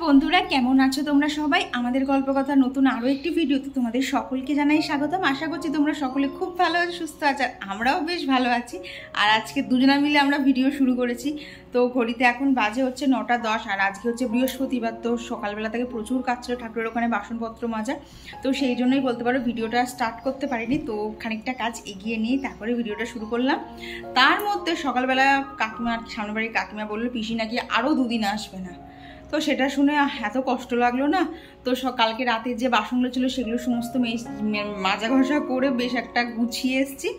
বন্ধুরা কেমন আছো তোমরা সবাই? আমাদের গল্পকথা নতুন আরও একটি ভিডিওতে তোমাদের সকলকে জানাই স্বাগতম। আশা করছি তোমরা সকলে খুব ভালো আছো, সুস্থ আছো, আর আমরাও বেশ ভালো আছি। আর আজকে দুজনা মিলে আমরা ভিডিও শুরু করেছি। তো ঘড়িতে এখন বাজে হচ্ছে 9:10, আর আজকে হচ্ছে বৃহস্পতিবার। তো সকালবেলা থেকে প্রচুর কাজ ছিল, ঠাকুরের ওখানে বাসনপত্র মাজা। তো সেই জন্যই বলতে পারো ভিডিওটা স্টার্ট করতে পারিনি। তো খানিকটা কাজ এগিয়ে নিয়ে তারপরে ভিডিওটা শুরু করলাম। তার মধ্যে সকালবেলা কাকিমা, সামনে বাড়ির কাকিমা বললো পিসি নাকি আরও 2 দিন আসবে না। তো সেটা শুনে এত কষ্ট লাগলো না। তো কালকে রাতে যে বাসনগুলো ছিল সেগুলো সমস্ত মাজা ঘষা করে বেশ একটা গুছিয়ে এসেছি।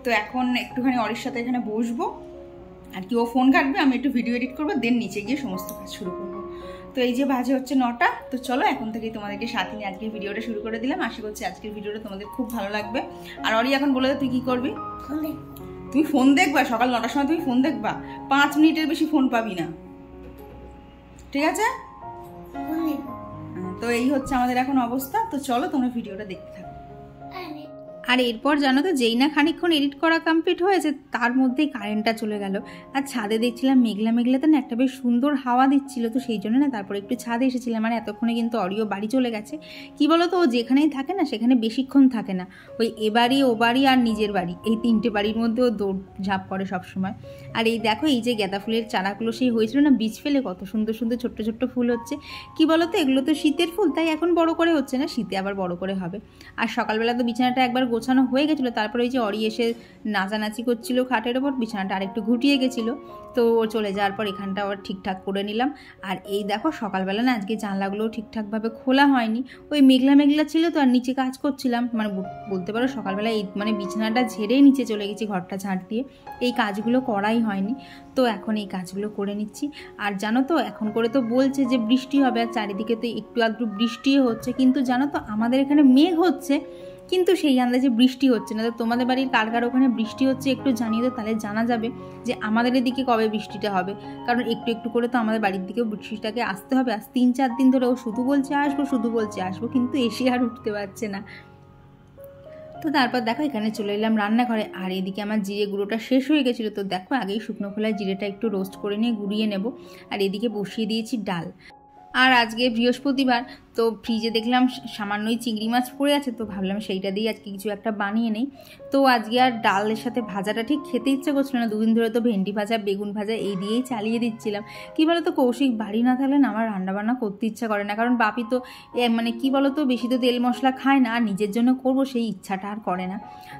তো এখন একটুখানি অরির সাথে এখানে বসবো, আর কি ও ফোন কাটবে, আমি একটু ভিডিও এডিট করবো, দেন নিচে গিয়ে সমস্ত কাজ শুরু করবো। তো এই যে বাজে হচ্ছে 9টা। তো চলো এখন থেকেই তোমাদেরকে সাথে নিয়ে আজকের ভিডিওটা শুরু করে দিলাম। আশা করছি আজকের ভিডিওটা তোমাদের খুব ভালো লাগবে। আর অরি এখন বলে দে তুই কি করবি? তুমি ফোন দেখবা, সকাল 9টার সময় তুমি ফোন দেখবা, 5 মিনিটের বেশি ফোন পাবি না, ঠিক আছে? তো এই হচ্ছে আমাদের এখন অবস্থা। তো চলো তোমরা ভিডিওটা দেখতে থাকো। আর এরপর জানো তো, যেই না খানিকক্ষণ এডিট করা কমপ্লিট হয়েছে তার মধ্যেই কারেন্টটা চলে গেল। আর ছাদে দেখছিলাম মেঘলা মেঘলাতে না একটা বেশ সুন্দর হাওয়া দিচ্ছিল। তো সেই জন্য না তারপরে একটু ছাদে এসেছিলাম। মানে এতক্ষণে কিন্তু অরিও বাড়ি চলে গেছে। কি বলো তো, ও যেখানেই থাকে না সেখানে বেশিক্ষণ থাকে না। ওই এ বাড়ি, ও বাড়ি আর নিজের বাড়ি, এই 3টে বাড়ির মধ্যে ও দৌড় ঝাঁপ করে সবসময়। আর এই দেখো, এই যে গাঁদা ফুলের চারাগুলো সেই হয়েছিল না বীজ ফেলে, কত সুন্দর সুন্দর ছোট্ট ছোট্ট ফুল হচ্ছে। কি বলো তো, এগুলো তো শীতের ফুল, তাই এখন বড় করে হচ্ছে না, শীতে আবার বড় করে হবে। আর সকালবেলা তো বিছানাটা একবার গোছানো হয়ে গেছিলো। তারপরে ওই যে অরি এসে নাচানাচি করছিল খাটের ওপর, বিছানাটা আরেকটু ঘুটিয়ে গেছিলো। তো ও চলে যাওয়ার পর এখানটা আবার ঠিকঠাক করে নিলাম। আর এই দেখো সকালবেলা না আজকে জানলাগুলোও ঠিকঠাকভাবে খোলা হয়নি, ওই মেঘলা মেঘলা ছিল তো, আর নিচে কাজ করছিলাম। মানে বলতে পারো সকালবেলা এই মানে বিছানাটা ঝেড়েই নিচে চলে গেছি ঘরটা ঝাঁট দিয়ে, এই কাজগুলো করাই হয়নি। তো এখন এই কাজগুলো করে নিচ্ছি। আর জানো তো, এখন করে তো বলছে যে বৃষ্টি হবে, আর চারিদিকে তো একটু আধটু বৃষ্টিও হচ্ছে। কিন্তু জানো তো, আমাদের এখানে মেঘ হচ্ছে কিন্তু সেই আন্দাজে বৃষ্টি হচ্ছে না। তো তোমাদের বাড়ির কার কার ওখানে বৃষ্টি হচ্ছে একটু জানিয়ে দাও, তাহলে জানা যাবে যে আমাদের এদিকে কবে বৃষ্টিটা হবে। কারণ একটু একটু করে তো আমাদের বাড়ির দিকেও বৃষ্টিটাকে আসতে হবে। আজ 3-4 দিন ধরে ও শুধু বলছে আসবো, শুধু বলছে আসবো, কিন্তু এসে আর উঠতে পারছে না। তো তারপর দেখো এখানে চলে এলাম রান্নাঘরে। আর এদিকে আমার জিরে গুঁড়োটা শেষ হয়ে গেছিলো। তো দেখো আগেই শুকনো খোলায় জিরেটা একটু রোস্ট করে নিয়ে গুঁড়িয়ে নেব। আর এদিকে বসিয়ে দিয়েছি ডাল। আর আজকে বৃহস্পতিবার, তো ফ্রিজে দেখলাম সামান্যই চিংড়ি মাছ পড়ে আছে। তো ভাবলাম সেইটা দিয়ে আজকে কিছু একটা বানিয়ে নেই। তো আজকে আর ডালের সাথে ভাজাটা ঠিক খেতে ইচ্ছে করছিল না। 2 দিন ধরে তো ভেন্ডি ভাজা, বেগুন ভাজা এই দিয়েই চালিয়ে দিচ্ছিলাম। কী বলো তো, কৌশিক বাড়ি না থাকলে না আমার রান্নাবান্না করতে ইচ্ছা করে না। কারণ বাপি তো মানে কী বলো তো, বেশি তো তেল মশলা খায় না, আর নিজের জন্য করবো সেই ইচ্ছাটা আর করে না।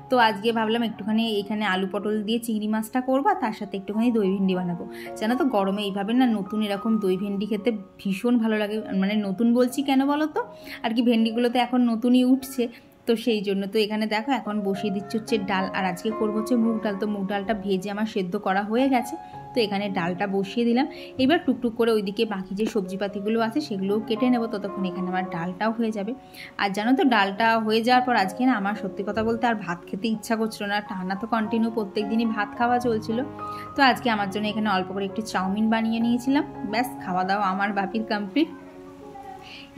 তো আজকে ভাবলাম একটুখানি এখানে আলু পটল দিয়ে চিংড়ি মাছটা করবো, তার সাথে একটুখানি দই ভেন্ডি বানাবো। জানো তো গরমে এইভাবে না নতুন এরকম দই ভেন্ডি খেতে ভীষণ ভালো লাগে। মানে নতুন বলছি কেন বলো তো, আর কি ভেন্ডিগুলো তো এখন নতুনই উঠছে। তো সেই জন্য তো এখানে দেখো এখন বসিয়ে দিচ্ছি হচ্ছে ডাল। আর আজকে করবো হচ্ছে মুগ ডাল। তো মুগ ডালটা ভেজে আমার সেদ্ধ করা হয়ে গেছে। তো এখানে ডালটা বসিয়ে দিলাম। এবার টুকটুক করে ওইদিকে বাকি যে সবজিপাতিগুলো আছে সেগুলোও কেটে নেবো, ততক্ষণ এখানে আমার ডালটাও হয়ে যাবে। আর জানো তো, ডালটা হয়ে যাওয়ার পর আজকে না আমার সত্যি কথা বলতে আর ভাত খেতে ইচ্ছা করছিল না। টানা তো কন্টিনিউ প্রত্যেক দিনই ভাত খাওয়া চলছিল। তো আজকে আমার জন্য এখানে অল্প করে একটু চাউমিন বানিয়ে নিয়েছিলাম। ব্যাস, খাওয়া দাওয়া আমার বাপির কমপ্লিট।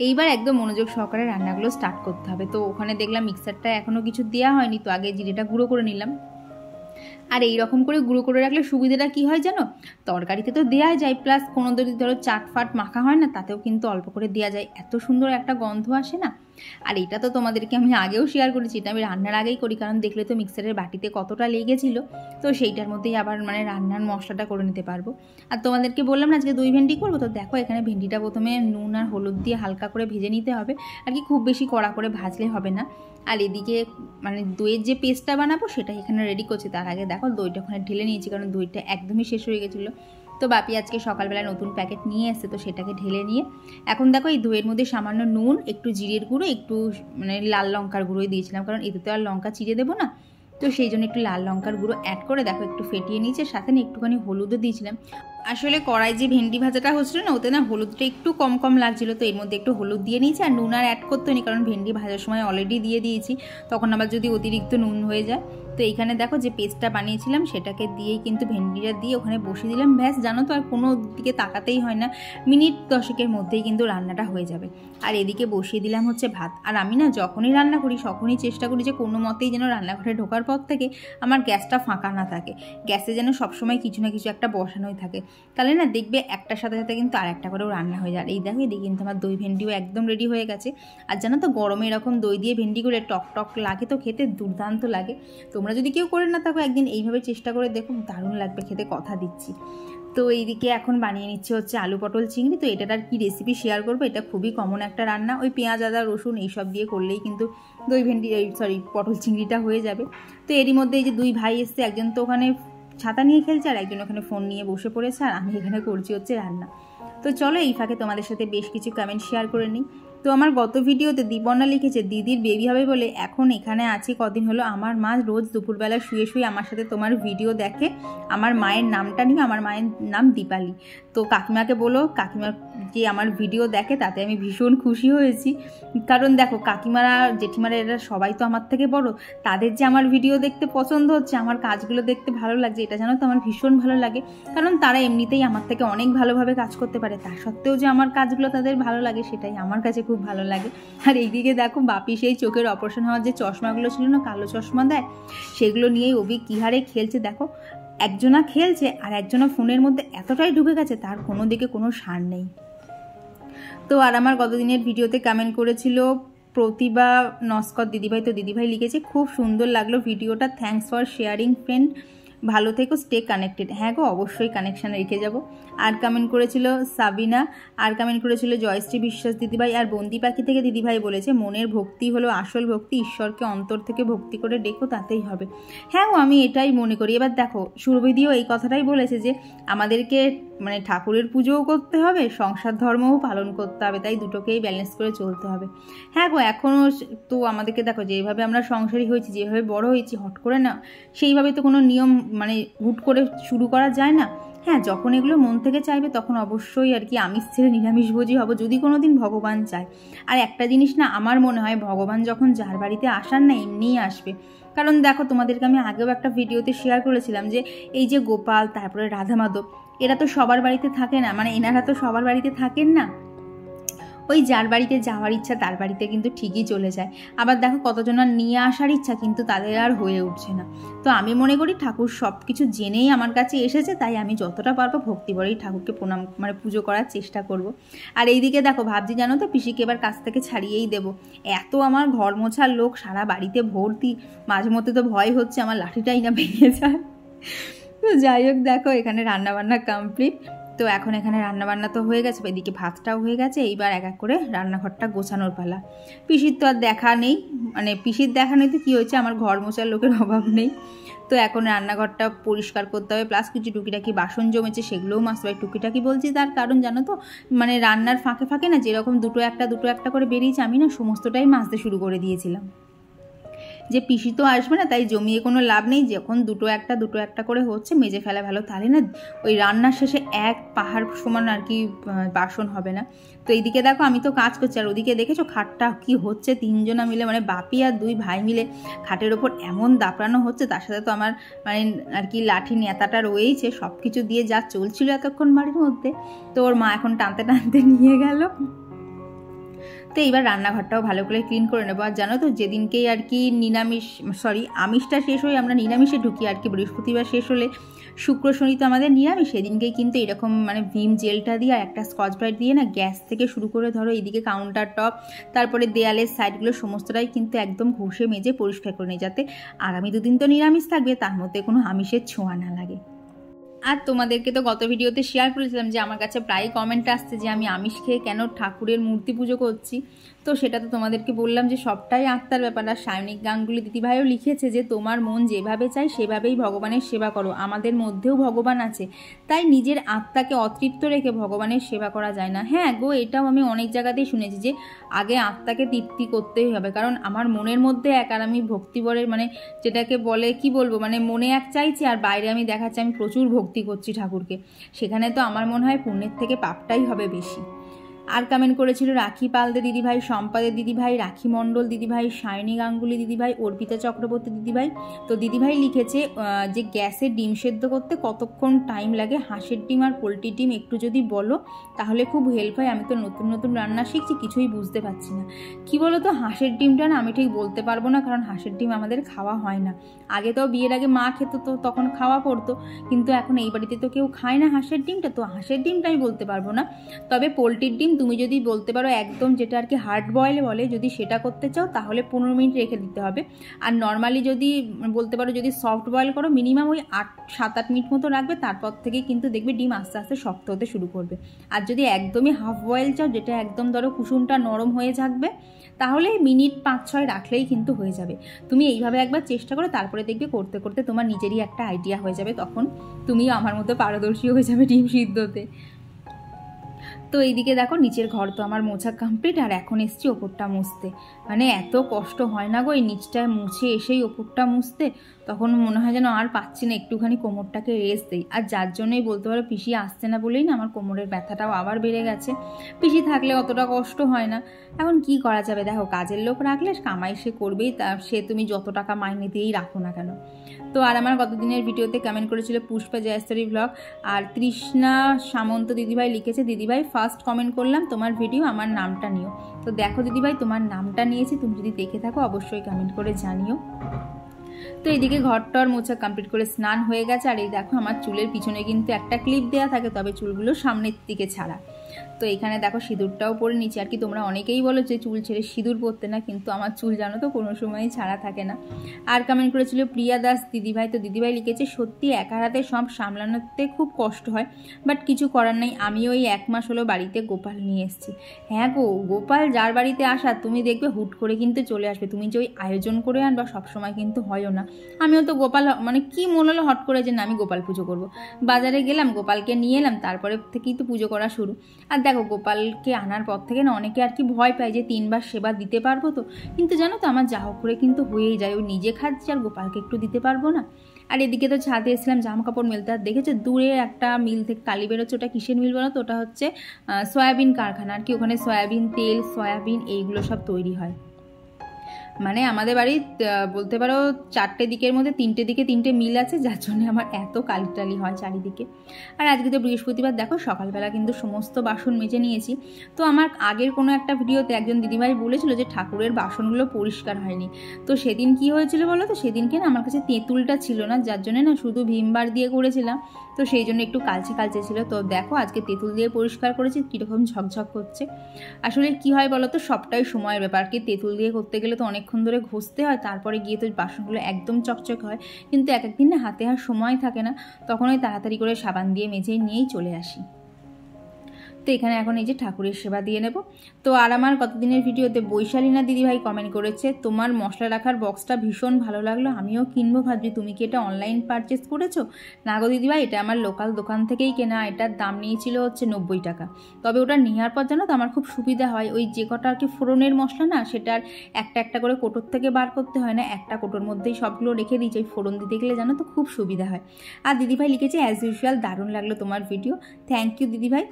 এইবার একদম মনোযোগ সহকারে রান্নাগুলো স্টার্ট করতে হবে। তো ওখানে দেখলাম মিক্সারটা এখনও কিছু দেওয়া হয়নি। তো আগে জিরেটা গুঁড়ো করে নিলাম। আর এই রকম করে গুঁড়ো করে রাখলে সুবিধাটা কী হয় জানো, তরকারিতে তো দেওয়া যায়, প্লাস কোনো যদি ধরো চাট ফাট মাখা হয় না তাতেও কিন্তু অল্প করে দেওয়া যায়, এত সুন্দর একটা গন্ধ আসে না। আর এটা তো তোমাদেরকে আমি আগেও শেয়ার করেছি, এটা আমি রান্নার আগেই করি, কারণ দেখলে তো মিক্সারের বাটিতে কতটা লেগেছিলো। তো সেইটার মধ্যেই আবার মানে রান্নার মশলাটা করে নিতে পারবো। আর তোমাদেরকে বললাম না আজকে দই ভেন্ডি করবো। তো দেখো এখানে ভেন্ডিটা প্রথমে নুন আর হলুদ দিয়ে হালকা করে ভেজে নিতে হবে, আর কি খুব বেশি কড়া করে ভাজলে হবে না। আর এদিকে মানে দইয়ের যে পেস্টটা বানাবো সেটা এখানে রেডি করছি। তার আগে দেখো দইটা ওখানে ঢেলে নিয়েছি, কারণ দইটা একদমই শেষ হয়ে গেছিলো। তো বাপি আজকে সকালবেলা নতুন প্যাকেট নিয়ে এসছে, তো সেটাকে ঢেলে নিয়ে এখন দেখো এই দইয়ের মধ্যে সামান্য নুন, একটু জিরের গুঁড়ো, একটু মানে লাল লঙ্কার গুঁড়োই দিয়েছিলাম, কারণ এতে তো আর লঙ্কা চিড়ে দেবো না। তো সেই জন্য একটু লাল লঙ্কার গুঁড়ো অ্যাড করে দেখো একটু ফেটিয়ে নিয়েছে, সাথে না একটুখানি হলুদও দিয়েছিলাম। আসলে কড়াই যে ভেন্ডি ভাজাটা হচ্ছিলো না, ওতে না হলুদটা একটু কম কম লাগছিলো। তো এর মধ্যে একটু হলুদ দিয়ে নিয়েছি, আর নুন আর অ্যাড করতে নি, কারণ ভেন্ডি ভাজার সময় অলরেডি দিয়ে দিয়েছি, তখন আবার যদি অতিরিক্ত নুন হয়ে যায়। তো এইখানে দেখো যে পেস্টটা বানিয়েছিলাম সেটাকে দিয়েই কিন্তু ভেন্ডিটা দিয়ে ওখানে বসিয়ে দিলাম। ব্যাস, জানো তো আর কোনো দিকে তাকাতেই হয় না, মিনিট 10-এর মধ্যেই কিন্তু রান্নাটা হয়ে যাবে। আর এদিকে বসিয়ে দিলাম হচ্ছে ভাত। আর আমি না যখনই রান্না করি তখনই চেষ্টা করি যে কোনো মতেই যেন রান্নাঘরে ঢোকার পর থেকে আমার গ্যাসটা ফাঁকা না থাকে, গ্যাসে যেন সবসময় কিছু না কিছু একটা বসানোই থাকে, তাহলে না দেখবে একটার সাথে সাথে কিন্তু আর একটা করেও রান্না হয়ে যায়। এই দেখো এদিকে কিন্তু আমার দই ভেন্ডিও একদম রেডি হয়ে গেছে। আর জানো তো গরমে এরকম দই দিয়ে ভেন্ডি করে টক টক লাগে, তো খেতে দুর্দান্ত লাগে। তোমরা যদি কেউ করে না থাকো একদিন এইভাবে চেষ্টা করে দেখো, দারুণ লাগবে খেতে, কথা দিচ্ছি। তো এইদিকে এখন বানিয়ে নিচ্ছে হচ্ছে আলু পটল চিংড়ি। তো এটার আর কি রেসিপি শেয়ার করবো, এটা খুবই কমন একটা রান্না, ওই পেঁয়াজ আদা রসুন এইসব দিয়ে করলেই কিন্তু দই ভেন্ডি পটল চিংড়িটা হয়ে যাবে। তো এরই মধ্যে এই যে দুই ভাই এসছে, একজন তো ওখানে ছাতা নিয়ে খেলছে আর একজন ওখানে ফোন নিয়ে বসে পড়েছে, আর আমি এখানে করছি হচ্ছে রান্না। তো চলো এই ফাঁকে তোমাদের সাথে বেশ কিছু কমেন্ট শেয়ার করে নিই। তো আমার গত ভিডিওতে দীপর্ণা লিখেছে দিদির বেবি হবে বলে এখন এখানে আছি কদিন হলো। আমার মা রোজ দুপুরবেলা শুয়ে শুয়ে আমার সাথে তোমার ভিডিও দেখে, আমার মায়ের নামটা নিয়ে, আমার মায়ের নাম দীপালি। তো কাকিমাকে বলো, কাকিমা যে আমার ভিডিও দেখে তাতে আমি ভীষণ খুশি হয়েছি। কারণ দেখো কাকিমারা জেঠিমারা এরা সবাই তো আমার থেকে বড়, তাদের যে আমার ভিডিও দেখতে পছন্দ হচ্ছে, আমার কাজগুলো দেখতে ভালো লাগছে, এটা জানো তো আমার ভীষণ ভালো লাগে। কারণ তারা এমনিতেই আমার থেকে অনেক ভালোভাবে কাজ করতে পারে, তা সত্ত্বেও যে আমার কাজগুলো তাদের ভালো লাগে সেটাই আমার কাছে খুব ভালো লাগে। আর এইদিকে দেখো বাপি সেই চোখের অপারেশন হওয়ার যে চশমাগুলো ছিল না, কালো চশমা দেয়, সেগুলো নিয়েই অভি কি হারে খেলছে দেখো। একজনা খেলছে আর একজনা ফোনের মধ্যে এতটাই ঢুকে গেছে তার কোনো দিকে কোনো সার নেই। তো আর আমার গতদিনের ভিডিওতে কমেন্ট করেছিল প্রতিভা নস্কর দিদিভাই, তো দিদিভাই লিখেছে খুব সুন্দর লাগলো ভিডিওটা, থ্যাঙ্কস ফর শেয়ারিং ফ্রেন্ড, ভালো থেকো, স্টে কানেক্টেড। হ্যাঁ গো, অবশ্যই কানেকশান রেখে যাব। আর কমেন্ট করেছিল সাবিনা, আর কমেন্ট করেছিল জয়শ্রী বিশ্বাস দিদিভাই, আর বন্দি পাখি থেকে দিদিভাই বলেছে মনের ভক্তি হলো আসল ভক্তি, ঈশ্বরকে অন্তর থেকে ভক্তি করে ডেকো তাতেই হবে। হ্যাঁ গো, আমি এটাই মনে করি। এবার দেখো সুরভিদিও এই কথাটাই বলেছে যে আমাদেরকে মানে ঠাকুরের পুজোও করতে হবে, সংসার ধর্মও পালন করতে হবে, তাই দুটোকেই ব্যালেন্স করে চলতে হবে। হ্যাঁ গো, এখনও তো আমাদেরকে দেখো যেভাবে আমরা সংসারী হয়েছি, যেভাবে বড় হয়েছি, হট করে না সেইভাবে তো কোনো নিয়ম মানে হুট করে শুরু করা যায় না। হ্যাঁ, যখন এগুলো মন থেকে চাইবে তখন অবশ্যই আর কি আমিষ ছেড়ে নিরামিষভোজী হব, যদি কোনো দিন ভগবান চায়। আর একটা জিনিস না আমার মনে হয়, ভগবান যখন যার বাড়িতে আসার না এমনিই আসবে। কারণ দেখো তোমাদেরকে আমি আগেও একটা ভিডিওতে শেয়ার করেছিলাম যে এই যে গোপাল, তারপরে রাধা মাধব, এরা তো সবার বাড়িতে থাকে না, মানে এনারা তো সবার বাড়িতে থাকেন না, ওই যার বাড়িতে যাওয়ার ইচ্ছা তার বাড়িতে কিন্তু ঠিকই চলে যায়। আবার দেখো কতজনের নিয়ে আসার ইচ্ছা কিন্তু তাদের আর হয়ে উঠছে না। তো আমি মনে করি ঠাকুর সব কিছু জেনেই আমার কাছে এসেছে, তাই আমি যতটা পারবো ভক্তি ভরেই ঠাকুরকে প্রণাম মানে পুজো করার চেষ্টা করব। আর এইদিকে দেখো ভাবছি জানো তো পিসিকে এবার কাছ থেকে ছাড়িয়েই দেবো, এত আমার ঘর মোছার লোক সারা বাড়িতে ভর্তি, মাঝে মধ্যে তো ভয় হচ্ছে আমার লাঠিটাই না ভেঙে যায়। তো যাই হোক, দেখো এখানে রান্নাবান্না কমপ্লিট। তো এখন এখানে রান্নাবান্না তো হয়ে গেছে, এদিকে ভাতটাও হয়ে গেছে, এইবার এক এক করে রান্নাঘরটা গোছানোর পালা। পিসির তো আর দেখা নেই, মানে পিসির দেখা নেই তো কী হয়েছে, আমার ঘর মোছার লোকের অভাব নেই। তো এখন রান্নাঘরটা পরিষ্কার করতে হবে, প্লাস কিছু টুকিটাকি বাসন জমেছে সেগুলোও মাজতে হবে। টুকিটাকি বলছি তার কারণ জানো তো, মানে রান্নার ফাঁকে ফাঁকে না যেরকম দুটো একটা করে বেরিয়েছে, আমি না সমস্তটাই মাজতে শুরু করে দিয়েছিলাম, যে পিসি তো আসবে না তাই জমিয়ে কোনো লাভ নেই, যখন দুটো একটা করে হচ্ছে মেজে ফেলা ভালো, তাহলে না ওই রান্নার শেষে এক পাহাড় সমান আর কি বাসন হবে না। তো এইদিকে দেখো আমি তো কাজ করছি, আর ওদিকে দেখেছো খাটটা কি হচ্ছে, তিনজনা মিলে মানে বাপি আর দুই ভাই মিলে খাটের ওপর এমন দাপড়ানো হচ্ছে, তার সাথে তো আমার মানে আর কি লাঠি নেতাটা রয়েইছে, সব কিছু দিয়ে যা চলছিল এতক্ষণ বাড়ির মধ্যে। তো ওর মা এখন টানতে টানতে নিয়ে গেল। তো এইবার রান্নাঘরটাও ভালো করে ক্লিন করে নেবো। আর জানো তো যেদিনকেই আর কি আমিষটা শেষ হয়ে আমরা নিরামিষে ঢুকি আর কি, বৃহস্পতিবার শেষ হলে শুক্র শনি তো আমাদের নিরামিষ, সেদিনকেই কিন্তু এরকম মানে ভিম জেলটা দিয়ে আর একটা স্কচ ব্রাইট দিয়ে না গ্যাস থেকে শুরু করে ধরো এইদিকে কাউন্টার টপ, তারপরে দেয়ালের সাইডগুলো সমস্তটাই কিন্তু একদম ঘষে মেজে পরিষ্কার করে নিই, যাতে আগামী দুদিন তো নিরামিষ থাকবে, তার মধ্যে কোনো আমিষের ছোঁয়া না লাগে। আর তোমাদেরকে তো গত ভিডিওতে শেয়ার করেছিলাম যে আমার কাছে প্রায় কমেন্ট আসছে যে আমি আমিষ খেয়ে কেন ঠাকুরের মূর্তি পুজো করছি। তো সেটা তো তোমাদেরকে বললাম যে সবটাই আত্মার ব্যাপার। আর সায়নিক গাঙ্গুলি দিদিভাইও লিখেছে যে তোমার মন যেভাবে চাই সেভাবেই ভগবানের সেবা করো, আমাদের মধ্যেও ভগবান আছে, তাই নিজের আত্মাকে অতৃপ্ত রেখে ভগবানের সেবা করা যায় না। হ্যাঁ গো, এটাও আমি অনেক জায়গাতেই শুনেছি যে আগে আত্মাকে তৃপ্তি করতেই হবে, কারণ আমার মনের মধ্যে এক, আর আমি ভক্তিবরের মানে যেটাকে বলে কি বলবো, মানে মনে এক চাইছি আর বাইরে আমি দেখাচ্ছি আমি প্রচুর ভক্তি করছি ঠাকুরকে, সেখানে তো আমার মনে হয় পুণ্যের থেকে পাপটাই হবে বেশি। আর কমেন্ট করেছিল রাখি পালদে দিদিভাই, সম্পাদের দিদিভাই, রাখি মণ্ডল দিদিভাই, সায়নী গাঙ্গুলি দিদিভাই, অর্পিতা চক্রবর্তী দিদিভাই। তো দিদিভাই লিখেছে যে গ্যাসে ডিম সেদ্ধ করতে কতক্ষণ টাইম লাগে, হাঁসের ডিম আর পোলট্রির ডিম একটু যদি বলো তাহলে খুব হেল্প হয়। আমি তো নতুন নতুন রান্না শিখছি, কিছুই বুঝতে পারছি না। কি বলো তো, হাঁসের ডিমটা না আমি ঠিক বলতে পারবো না, কারণ হাঁসের ডিম আমাদের খাওয়া হয় না। আগে তো বিয়ের আগে মা খেত, তো তখন খাওয়া পড়তো, কিন্তু এখন এই বাড়িতে তো কেউ খায় না হাঁসের ডিমটা, তো হাঁসের ডিমটা আমি বলতে পারবো না। তবে পোলট্রির ডিম তুমি যদি বলতে পারো একদম যেটা আর কি হার্ড বয়েল বলে, যদি সেটা করতে চাও তাহলে 15 মিনিট রেখে দিতে হবে। আর নর্মালি যদি বলতে পারো যদি সফট বয়েল করো মিনিমাম ওই 7-8 মিনিট মতো রাখবে, তারপর থেকে কিন্তু দেখবে ডিম আস্তে আস্তে শক্ত হতে শুরু করবে। আর যদি একদমই হাফ বয়েল চাও, যেটা একদম ধরো কুসুমটা নরম হয়ে থাকবে, তাহলে মিনিট 5-6 রাখলেই কিন্তু হয়ে যাবে। তুমি এইভাবে একবার চেষ্টা করো, তারপরে দেখবে করতে করতে তোমার নিজেরই একটা আইডিয়া হয়ে যাবে, তখন তুমিও আমার মতো পারদর্শী হয়ে যাবে ডিম সিদ্ধতে। তো এইদিকে দেখো নিচের ঘর তো আমার মোছা কমপ্লিট, আর এখন এসছি ওপরটা মুছতে। মানে এত কষ্ট হয় না গো এই নিচটায় মুছে এসেই ওপরটা মুছতে, তখন মনে হয় যেন আর পাচ্ছি না, একটুখানি কোমরটাকে রেস্ট দেই। আর যার জন্যই বলতে পারো পিসি আসছে না বলেই না আমার কোমরের ব্যথাটাও আবার বেড়ে গেছে। পিসি থাকলে অতটা কষ্ট হয় না। এখন কি করা যাবে, দেখো কাজের লোক রাখলে কামাই সে করবেই, তা সে তুমি যত টাকা মাইনে দিয়েই রাখো না কেন। তো আর আমার গতদিনের ভিডিওতে কমেন্ট করেছিল পুষ্পা জয়স্তরী ব্লগ, আর তৃষ্ণা সামন্ত দিদিভাই লিখেছে দিদিভাই ফার্স্ট কমেন্ট করলাম তোমার ভিডিও, আমার নামটা নিও। তো দেখো দিদিভাই তোমার নামটা নিয়েছি, তুমি যদি দেখে থাকো অবশ্যই কমেন্ট করে জানিও। তো এইদিকে ঘরটার মোছা কমপ্লিট করে স্নান হয়ে গেছে, আর এই দেখো আমার চুলের পিছনে কিন্তু একটা ক্লিপ দেওয়া থাকে, তবে চুলগুলো সামনের দিকে ছাড়া। তো এখানে দেখো সিঁদুরটাও পরে নিচে, আর কি তোমরা অনেকেই বলো যে চুল ছেড়ে সিঁদুর পরতে না, কিন্তু আমার চুল জানো তো কোনো সময়ই ছাড়া থাকে না। আর কমেন্ট করেছিল প্রিয়া দাস দিদিভাই, তো দিদিভাই লিখেছে সত্যি একা হাতে সব সামলানোতে খুব কষ্ট হয়, বাট কিছু করার নেই। আমি ওই 1 মাস হলো বাড়িতে গোপাল নিয়ে এসেছি। হ্যাঁ গো, গোপাল যার বাড়িতে আসা তুমি দেখবে হুট করে কিন্তু চলে আসবে, তুমি যে ওই আয়োজন করে আনবা সবসময় কিন্তু হয়ও না। আমিও তো গোপাল মানে কি মনে হলো হট করে যে না আমি গোপাল পুজো করব, বাজারে গেলাম গোপালকে নিয়ে এলাম, তারপরে থেকেই তো পুজো করা শুরু। আর দেখো গোপালকে আনার পর থেকে না অনেকে আর কি ভয় পায় যে 3 বার সেবা দিতে পারবো তো, কিন্তু জানো তো আমার যা হোক করে কিন্তু হয়েই যায়, ওই নিজে খাচ্ছি আর গোপালকে একটু দিতে পারবো না। আর এদিকে তো ছাদে এসেছিলাম জামা কাপড় মেলতে, আর দেখেছো দূরে একটা মিল থেকে কালি বেরোচ্ছে, ওটা কিসের মিল বলো তো, ওটা হচ্ছে সয়াবিন কারখানা আর কি, ওখানে সয়াবিন তেল সয়াবিন এইগুলো সব তৈরি হয়। মানে আমাদের বাড়ির বলতে পারো 4টে দিকের মধ্যে 3টে দিকে 3টে মিল আছে, যার জন্য আমার এত কালিটালি হয় চারিদিকে। আর আজকে তো বৃহস্পতিবার, দেখো সকালবেলা কিন্তু সমস্ত বাসন মেজে নিয়েছি। তো আমার আগের কোনো একটা ভিডিওতে একজন দিদিভাই বলেছিল যে ঠাকুরের বাসনগুলো পরিষ্কার হয়নি। তো সেদিন কি হয়েছিল বলো তো, সেদিনকে না আমার কাছে তেঁতুলটা ছিল না, যার জন্য না শুধু ভিমবার দিয়ে করেছিলাম, তো সেই জন্য একটু কালচে কালচে ছিল। তো দেখো আজকে তেঁতুল দিয়ে পরিষ্কার করেছি, কীরকম ঝকঝক করছে। আসলে কি হয় বলো তো, সবটাই সময়ের ব্যাপার, কি তেঁতুল দিয়ে করতে গেলে তো অনেকক্ষণ ধরে ঘষতে হয়, তারপরে গিয়ে তো বাসনগুলো একদম চকচক হয়, কিন্তু এক একদিন না হাতে আর সময় থাকে না, তখন ওই তাড়াতাড়ি করে সাবান দিয়ে মেজে নিয়েই চলে আসি। তো এখানে এখন এই যে ঠাকুরের সেবা দিয়ে নেব। তো আর আমার কতদিনের ভিডিওতে বৈশালীনা দিদিভাই কমেন্ট করেছে তোমার মশলা রাখার বক্সটা ভীষণ ভালো লাগলো, আমিও কিনবো ভাবছি, তুমি কি এটা অনলাইন পারচেস করেছো? না গো দিদিভাই, এটা আমার লোকাল দোকান থেকেই কেনা, এটার দাম নিয়েছিল হচ্ছে 90 টাকা। তবে ওটা নেওয়ার পর জানো তো আমার খুব সুবিধা হয়, ওই যে কটা আর কি ফোড়নের মশলা না, সেটার একটা একটা করে কোটোর থেকে বার করতে হয় না, একটা কোটোর মধ্যেই সবগুলো রেখে দিয়েছি, ওই ফোড়ন দিতে গেলে জানো তো খুব সুবিধা হয়। আর দিদিভাই লিখেছে অ্যাজ ইউজুয়াল দারুণ লাগলো তোমার ভিডিও, থ্যাংক ইউ দিদিভাই।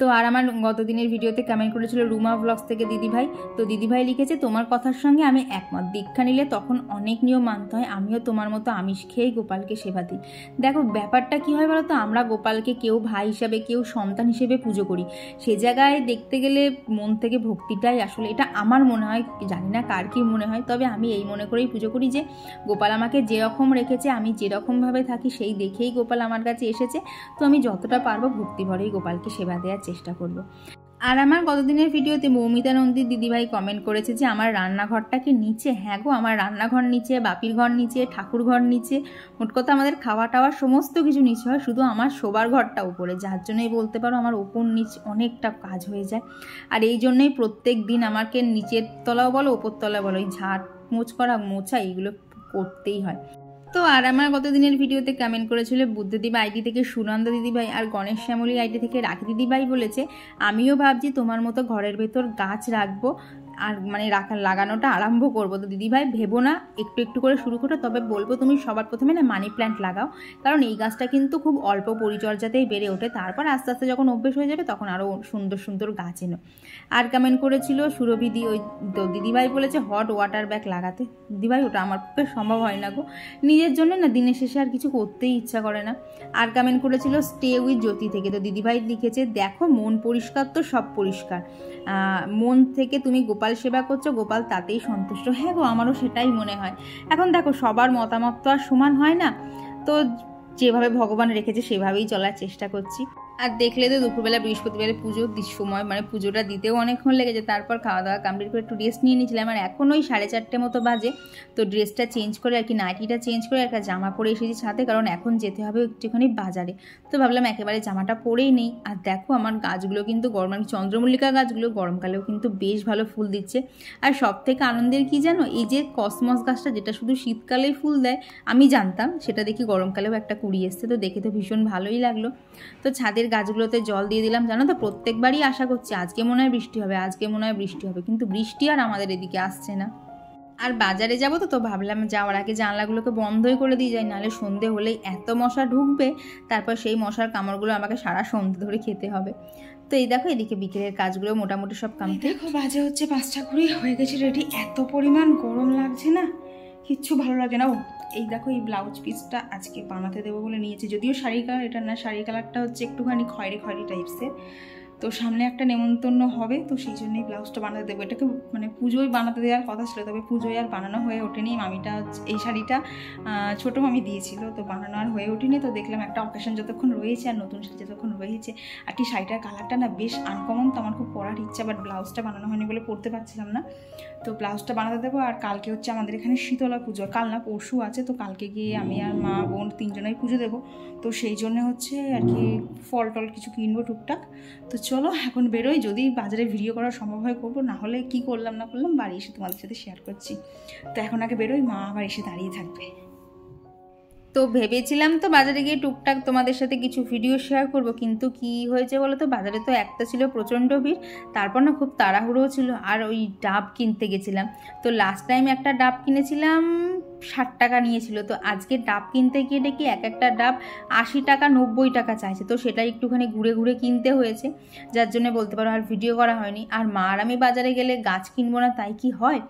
তো আর আমার গতদিনের ভিডিওতে কমেন্ট করেছিল রুমা ব্লগস থেকে দিদিভাই, তো দিদিভাই লিখেছে তোমার কথার সঙ্গে আমি একমত, দীক্ষা নিলে তখন অনেক নিয়ম মানতে হয়, আমিও তোমার মতো আমিষ খেয়েই গোপালকে সেবা দিই। দেখো ব্যাপারটা কি হয় বলো তো, আমরা গোপালকে কেউ ভাই হিসাবে কেউ সন্তান হিসেবে পুজো করি, সে জায়গায় দেখতে গেলে মন থেকে ভক্তিটাই আসলে, এটা আমার মনে হয়, জানি না কার কি মনে হয়, তবে আমি এই মনে করেই পুজো করি যে গোপাল আমাকে যেরকম রেখেছে, আমি যেরকমভাবে থাকি সেই দেখেই গোপাল আমার কাছে এসেছে, তো আমি যতটা পারবো ভক্তিভরেই গোপালকে সেবা দেওয়ার চেষ্টা করব। আর আমার গতদিনের ভিডিওতে মৌমিতা নন্দী দিদিভাই কমেন্ট করেছে যে আমার রান্নাঘরটাকে নিচে, হ্যাঁ গো আমার রান্নাঘর নিচে, বাপির ঘর নিচে, ঠাকুর ঘর নিচে, মোট কথা আমাদের খাওয়া টাওয়ার সমস্ত কিছু নিচে হয়, শুধু আমার শোবার ঘরটা উপরে, যার জন্যই বলতে পারো আমার ওপর নিচ অনেকটা কাজ হয়ে যায়। আর এই জন্যই প্রত্যেক দিন আমাকে নিচের তলাও বলো ওপর তলা বলো এই ঝাড় মোছ করা মোছা এইগুলো করতেই হয়। তো আর আমার গতদিনের ভিডিওতে কমেন্ট করেছিল বুদ্ধদেব আইডি থেকে সুনন্দা দিদিভাই, আর গণেশ শ্যামলী আইডি থেকে রাখি দিদিভাই বলেছে আমিও ভাবছি তোমার মতো ঘরের ভেতর গাছ রাখবো, আর মানে লাগানোটা আরম্ভ করবো। তো দিদিভাই ভেবো না, একটু একটু করে শুরু করো, তবে বলবো তুমি সবার প্রথমে না মানি প্ল্যান্ট লাগাও, কারণ এই গাছটা কিন্তু খুব অল্প পরিচর্যাতেই বেড়ে ওঠে, তারপর আস্তে আস্তে যখন অভ্যেস হয়ে যাবে তখন আরও সুন্দর সুন্দর গাছ এনো। আর কমেন্ট করেছিল সুরভিদি, ওই তো দিদিভাই বলেছে হট ওয়াটার ব্যাগ লাগাতে। দিদিভাই ওটা আমার পক্ষে সম্ভব হয় না গো, নিজের জন্য না দিনের শেষে আর কিছু করতেই ইচ্ছা করে না। আর কমেন্ট করেছিল স্টে উইথ জ্যোতি থেকে, তো দিদিভাই লিখেছে দেখো মন পরিষ্কার তো সব পরিষ্কার, মন থেকে তুমি গোপাল সেবা করছো, গোপাল তাতেই সন্তুষ্ট। হ্যাঁ গো, আমারও সেটাই মনে হয়। এখন দেখো সবার মতামত তো আর সমান হয় না, তো যেভাবে ভগবান রেখেছে সেভাবেই চলার চেষ্টা করছি। আর দেখলে তো দুপুরবেলা বৃহস্পতিবারে পুজোর সময়, মানে পুজোটা দিতেও অনেকক্ষণ লেগেছে, তারপর খাওয়া দাওয়া কমপ্লিট করে একটু রেস্ট নিয়ে নিয়েছিলাম। আর এখন ওই 4:30 মতো বাজে, তো ড্রেসটা চেঞ্জ করে আর কি নাইটিটা চেঞ্জ করে একটা জামা পরে এসেছি ছাদে, কারণ এখন যেতে হবে একটুখানি বাজারে। তো ভাবলাম একেবারে জামাটা পরেই নেই। আর দেখো আমার গাছগুলো কিন্তু গরম, চন্দ্রমল্লিকা গাছগুলো গরমকালেও কিন্তু বেশ ভালো ফুল দিচ্ছে। আর সব থেকে আনন্দের কি জানো, এই যে কসমস গাছটা যেটা শুধু শীতকালেই ফুল দেয় আমি জানতাম, সেটা দেখি গরমকালেও একটা কুড়ি এসছে, তো দেখে তো ভীষণ ভালোই লাগলো। তো ছাদের গাছগুলোতে জল দিয়ে দিলাম। জানো তো প্রত্যেকবারই আশা করছি আজকে মনে হয় বৃষ্টি হবে, আজকে মনে হয় বৃষ্টি হবে, কিন্তু বৃষ্টি আর আমাদের এদিকে আসছে না। আর বাজারে যাবো তো ভাবলাম যাওয়ার আগে জানলাগুলোকে বন্ধই করে দিয়ে যাই, নাহলে সন্ধে হলেই এত মশা ঢুকবে, তারপর সেই মশার কামড়গুলো আমাকে সারা সন্ধে ধরে খেতে হবে। তো এই দেখো এদিকে বিকেলের কাজগুলো মোটামুটি সব কমপ্লিট। দেখো বাজে হচ্ছে 5টা 20, হয়ে গেছে রেডি। এত পরিমাণ গরম লাগছে না, কিচ্ছু ভালো লাগে না। ও এই দেখো এই ব্লাউজ পিসটা আজকে বানাতে দেবো বলে নিয়েছি, যদিও শাড়ি কালার এটা না, শাড়ি কালারটা হচ্ছে একটুখানি খয়েরি খয়েরি টাইপসের। তো সামনে একটা নেমন্তন্ন হবে, তো সেই জন্যই ব্লাউজটা বানাতে দেবো। এটাকে মানে পুজোয় বানাতে দেওয়ার কথা ছিল, তবে পুজোয় আর বানানো হয়ে ওঠেনি। মামিটা এই শাড়িটা ছোটো মামি দিয়েছিল, তো বানানো আর হয়ে ওঠেনি। তো দেখলাম একটা অকেশন যতক্ষণ রয়েছে আর নতুন শাড়ি যতক্ষণ রয়েছে, আর কি শাড়িটার কালারটা না বেশ আনকমন, তো আমার খুব পরার ইচ্ছা, বাট ব্লাউজটা বানানো হয়নি বলে পরতে পারছিলাম না। তো ব্লাউজটা বানাতে দেবো। আর কালকে হচ্ছে আমাদের এখানে শীতলা পুজো, কাল না পরশু আছে, তো কালকে গিয়ে আমি আর মা বোন 3জনেই পুজো দেবো। তো সেই জন্য হচ্ছে আর কি ফল টল কিছু কিনবো টুকটাক। তো চলো এখন বেরোই, যদি বাজারে ভিডিও করা সম্ভব হয় করবো, না হলে কী করলাম না করলাম বাড়ি এসে তোমাদের সাথে শেয়ার করছি। তো এখন আগে বেরোই, মা আবার এসে দাঁড়িয়ে থাকবে। তো ভেবেছিলাম তো বাজারে গিয়ে টুকটাক তোমাদের সাথে কিছু ভিডিও শেয়ার করব, কিন্তু কি হয়েছে বলো তো, বাজারে তো একটা ছিল প্রচণ্ড ভিড়, তারপর না খুব তাড়াহুড়োও ছিল। আর ওই ডাব কিনতে গেছিলাম, তো লাস্ট টাইম একটা ডাব কিনেছিলাম 60 টাকা নিয়েছিল, তো আজকে ডাব কিনতে গিয়ে দেখি এক একটা ডাব 80 টাকা 90 টাকা চাইছে, তো সেটা একটুখানি ঘুরে ঘুরে কিনতে হয়েছে, যার জন্য বলতে পারো আর ভিডিও করা হয়নি। আর মা আর আমি বাজারে গেলে গাছ কিনবো না তাই কি হয়?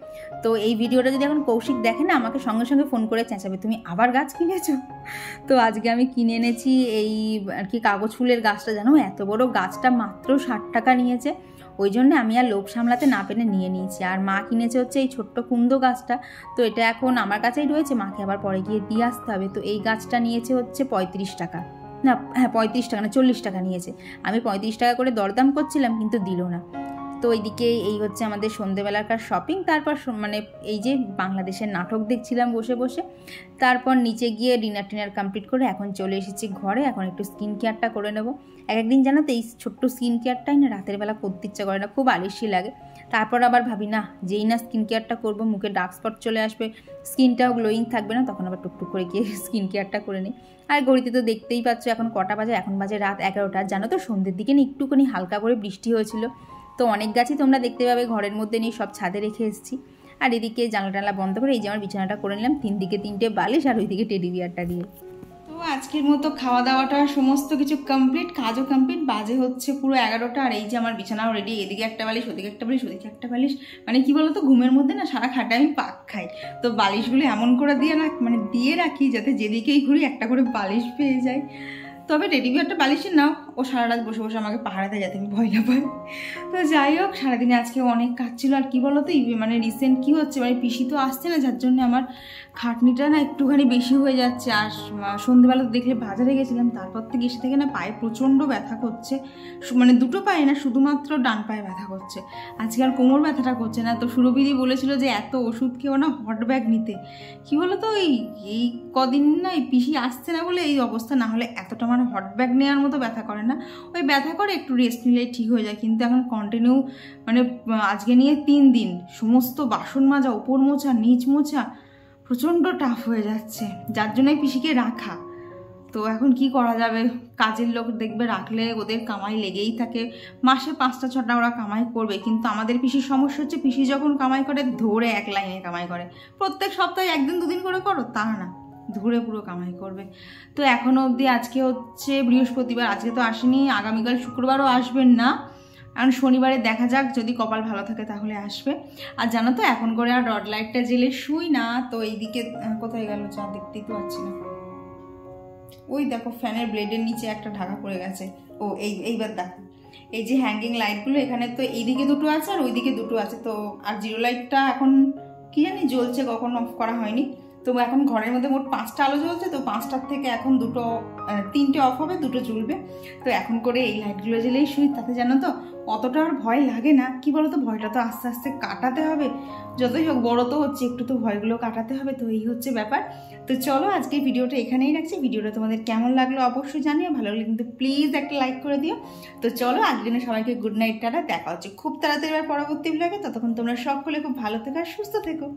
তো এই ভিডিওটা যদি এখন কৌশিক দেখে না, আমাকে সঙ্গে সঙ্গে ফোন করে চেঁচাবে তুমি আবার গাছ কিনেছো। তো আজকে আমি কিনে এনেছি এই আর কি কাগজ ফুলের গাছটা, জানো এত বড় গাছটা মাত্র 60 টাকা নিয়েছে, ওই জন্য আমি আর লোভ সামলাতে না পেরে নিয়ে নিয়েছি। আর মা কিনেছে হচ্ছে এই ছোট্ট কুন্দ গাছটা, তো এটা এখন আমার কাছেই রয়েছে, মাকে আবার পরে গিয়ে দিয়ে আসতে হবে। তো এই গাছটা নিয়েছে হচ্ছে 35 টাকা, না হ্যাঁ 35 টাকা না 40 টাকা নিয়েছে। আমি 35 টাকা করে দরদাম করছিলাম, কিন্তু দিল না। তো এইদিকে এই হচ্ছে আমাদের সন্ধেবেলাকার শপিং। তারপর মানে এই যে বাংলাদেশের নাটক দেখছিলাম বসে বসে, তারপর নিচে গিয়ে ডিনার কমপ্লিট করে এখন চলে এসেছি ঘরে। এখন একটু স্কিন কেয়ারটা করে নেবো। একদিন জানো তো এই ছোট্ট স্কিন কেয়ারটাই না রাতের বেলা করতে ইচ্ছা করে না, খুব আলসি লাগে। তারপর আবার ভাবি না, যেই না স্কিন কেয়ারটা করবো মুখে ডার্ক স্পট চলে আসবে, স্কিনটাও গ্লোয়িং থাকবে না, তখন আবার টুকটুক করে গিয়ে স্কিন কেয়ারটা করে নিই। আর ঘড়িতে তো দেখতেই পাচ্ছ এখন কটা বাজে, এখন বাজে রাত 11টা। জানো তো সন্ধ্যের দিকে না একটুখানি হালকা করে বৃষ্টি হয়েছিল, তো অনেক গাছই তোমরা দেখতে পাবে ঘরের মধ্যে নিয়ে সব ছাদে রেখে এসেছি। আর এদিকে জানলা টানলা বন্ধ করে এই যে আমার বিছানাটা করে নিলাম, 3 দিকে 3টে বালিশ আর ওইদিকে টেডি বিয়ারটা দিয়ে। তো আজকের মতো খাওয়া দাওয়াটা সমস্ত কিছু কমপ্লিট, কাজও কমপ্লিট, বাজে হচ্ছে পুরো 11টা। আর এই যে আমার বিছানাও রেডি, এদিকে একটা বালিশ ওদিকে একটা বালিশ ওদিকে একটা বালিশ, মানে কি বলতো ঘুমের মধ্যে না সারা খাটে আমি পাক খাই, তো বালিশগুলো এমন করে দিয়ে রাখি যাতে যেদিকেই ঘুরি একটা করে বালিশ পেয়ে যায়। তবে টেডি বিয়ারটা বালিশের নাও, ও সারা রাত বসে বসে আমাকে পাহারা দেয় যাতে আমি ভয় না পাই। তো যাই হোক, সারাদিনে আজকে অনেক কাজ ছিল। আর কি বলতো মানে রিসেন্ট কি হচ্ছে, মানে পিসি তো আসছে না, যার জন্য আমার খাটনিটা না একটুখানি বেশি হয়ে যাচ্ছে। আর সন্ধ্যেবেলা দেখলে বাজারে গেছিলাম, তারপর থেকে এসে থেকে না পায়ে প্রচণ্ড ব্যথা করছে, মানে দুটো পায়ে না, শুধুমাত্র ডান পায়ে ব্যথা করছে। আজকে আর কোমর ব্যথাটা করছে না। তো সুরভিদি বলেছিল যে এত ওষুধ খেয়েও না হট ব্যাগ নিতে। কি বলতো এই কদিন না এই পিসি আসছে না বলে এই অবস্থা, না হলে এতটা মানে হট ব্যাগ নেওয়ার মতো ব্যথা করে না, ওই ব্যথা করে একটু রেস্ট নিলেই ঠিক হয়ে যায়। কিন্তু এখন কন্টিনিউ মানে আজকে নিয়ে 3 দিন সমস্ত বাসন মাজা, উপর মোছা, নিচ মোছা প্রচণ্ড টাফ হয়ে যাচ্ছে, যার জন্যই পিসিকে রাখা। তো তো এখন কি করা যাবে, কাজের লোক দেখবে রাখলে ওদের কামাই লেগেই থাকে, মাসে 5টা 6টা ওরা কামাই করবে। কিন্তু আমাদের পিসির সমস্যা হচ্ছে, পিসি যখন কামাই করে ধরে এক লাইনে কামাই করে, প্রত্যেক সপ্তাহে 1 দিন 2 দিন করে করো তা না, ধরে পুরো কামাই করবে। তো এখনও অবধি আজকে হচ্ছে বৃহস্পতিবার, আজকে তো আসেনি, আগামীকাল শুক্রবারও আসবেন না, কারণ শনিবারে দেখা যাক, যদি কপাল ভালো থাকে তাহলে আসবে। আর জানো তো এখন করে আর রড লাইটটা জেলে শুই না। তো এইদিকে কোথায় গেল চা, দেখতেই তো পাচ্ছি না, ওই দেখো ফ্যানের ব্লেডের নিচে একটা ঢাকা পড়ে গেছে। ও এইবার দেখো, এই যে হ্যাঙ্গিং লাইটগুলো, এখানে তো এইদিকে 2টো আছে আর ওইদিকে 2টো আছে। তো আর জিরো লাইটটা এখন কি জানি জ্বলছে, কখন অফ করা হয়নি। তো এখন ঘরের মধ্যে মোট 5টা আলো জ্বলছে, তো 5টার থেকে এখন 3টে অফ হবে, 2টো জ্বলবে। তো এখন করে এই লাইটগুলো জ্বলেই শুই, তাতে জানো তো অতটা আর ভয় লাগে না। কি বলো তো, ভয়টা তো আস্তে আস্তে কাটাতে হবে, যতই হোক বড় তো হচ্ছে, একটু তো ভয়গুলো কাটাতে হবে। তো এই হচ্ছে ব্যাপার। তো চলো আজকে ভিডিওটা এখানেই রাখছি। ভিডিওটা তোমাদের কেমন লাগলো অবশ্যই জানিও, ভালো লাগলে কিন্তু প্লিজ একটা লাইক করে দিও। তো চলো আজকের জন্য সবাইকে গুড নাইট, টাটা, দেখা হচ্ছে খুব তাড়াতাড়ি পরবর্তী ব্লগে। ততক্ষণ তোমরা সকলে খুব ভালো থেকো আর সুস্থ থেকো।